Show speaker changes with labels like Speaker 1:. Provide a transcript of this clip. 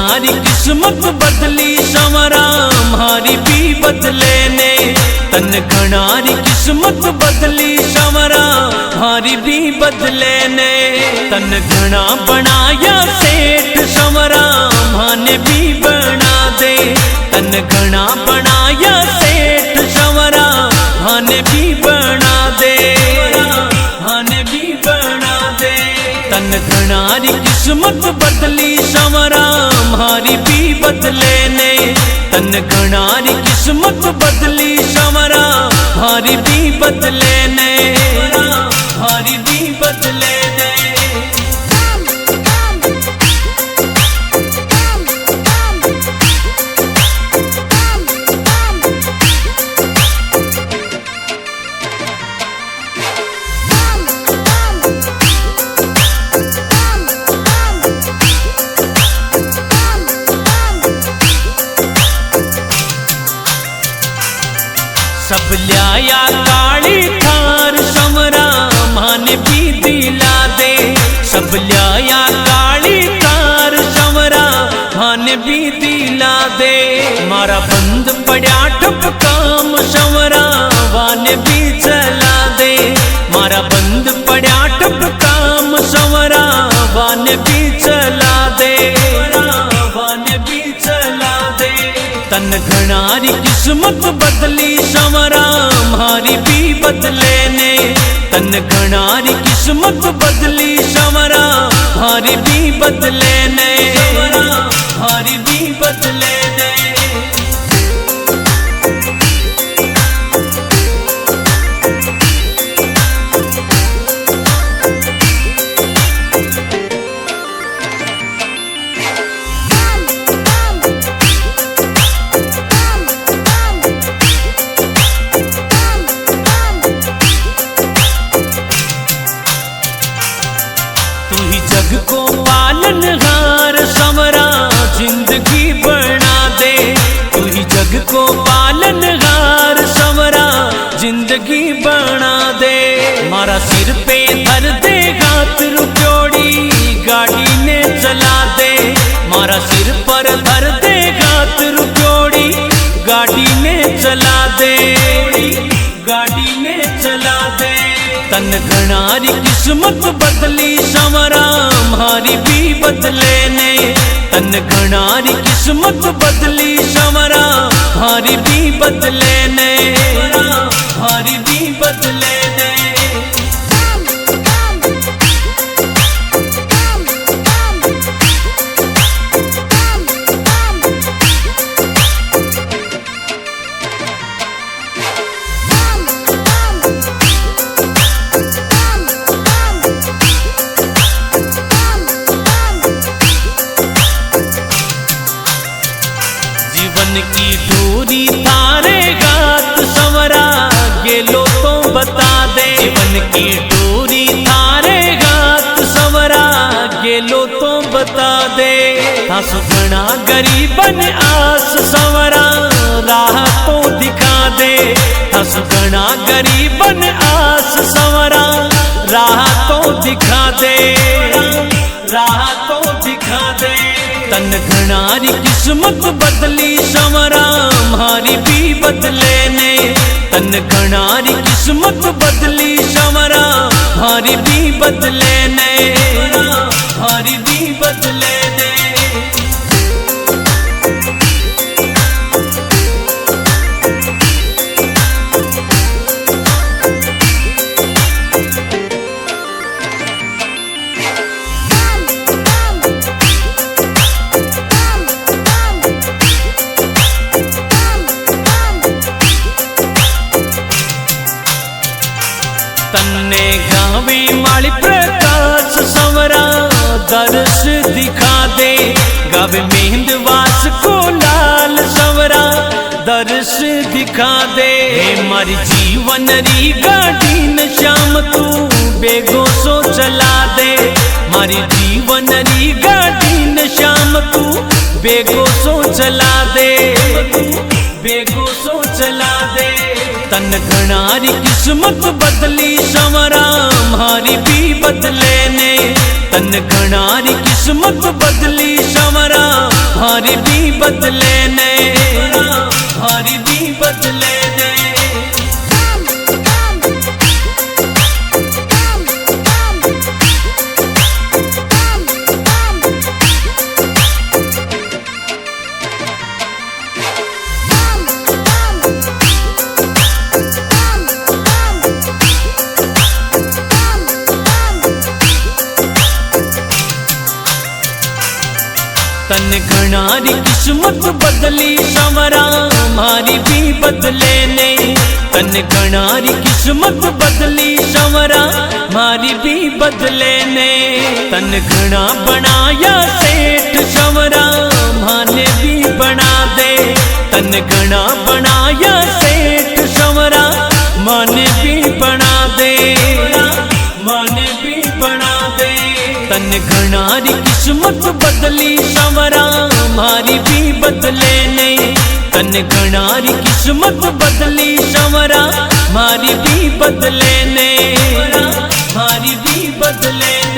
Speaker 1: घनारी किस्मत बदली संवरा हमारी भी बदले ने। तन घनारी किस्मत बदली संवरा हमारी भी बदले ने। तन घना बनाया सेठ संवरा माने भी बना दे। तन घना बनाया सेठ संवरा माने भी बना दे। माने भी बना दे। तन घनारी किस्मत बदली संवरा हमारी भी बदले ने। तन घनारी किस्मत बदली संवरा हमारी भी बदले ने। हमारी भी बदले ने। सब लिया काली थार संवरा माने भी दिला दे। सब लिया काली थार संवरा माने भी दिला दे। मारा बंद पड़ा ठप काम संवरा वाने भी चला दे। मारा बंद पड़ा ठप काम संवरा वाने भी चला दे। वाने भी चला दे। तन घनारी किस्मत बदली संवरा हमारी भी बदले ने। तन घनारी किस्मत बदली संवरा हमारी भी बदले ने। हमारी भी बदले ने। जग को पालनहार संवरा जिंदगी बना दे। तू ही जग को पालनहार संवरा जिंदगी बना दे। मारा सिर पे धर दे हाथ रुपयोड़ी गाड़ी ने चला दे। मारा सिर पर धर दे हाथ रुपयोड़ी गाड़ी ने चला दे। गाड़ी ने चला दे। तन घनारी किस्मत बदली संवरा हमारी भी बदले ने। तन घनारी किस्मत बदली संवरा हमारी भी बदले ने। हमारी भी बदले ने। जीवन की डोरी थारे गात संवरा गेलो तो बता दे। जीवन की डोरी थारे गात संवरा गेलो तो बता दे। थासु घना गरीबन आस संवरा राह तो दिखा दे। थासु घना गरीबन आस संवरा राह तो दिखा दे। राह तो दिखा दे। तन घनारी किस्मत बदली संवरा हमारी भी बदले ने। तन घनारी किस्मत बदली संवरा हमारी भी बदले ने। हमारी भी बदले ने। तन्ने गावे माली प्रकाश संवरा दर्श दिखा दे। गावे मेहंदवास को लाल संवरा दर्श दिखा दे। मारी जीवन री गाड़ी न श्याम तू बेगो सो चला दे। मारी जीवन री गाड़ी न श्याम तू बेगो सो चला दे। बेगो सो चला दे। तन घनारी किस्मत बदली संवरा हमारी भी बदले ने। तन घनारी किस्मत बदली संवरा भारी भी बदले ने, भारी भी बदले ने। तन घनारी किस्मत बदली संवरा मारी भी बदले ने, तन घनारी किस्मत बदली संवरा मारी भी बदले ने। तन घना बनाया सेठ संवरा माने भी बना दे, तन घना बनाया सेठ संवरा माने भी बना दे, माने भी बना दे। तन घनारी किस्मत बदली संवरा मारी भी बदले ने, तन घनारी किस्मत बदली संवरा मारी भी बदले ने, मारी भी बदले ने।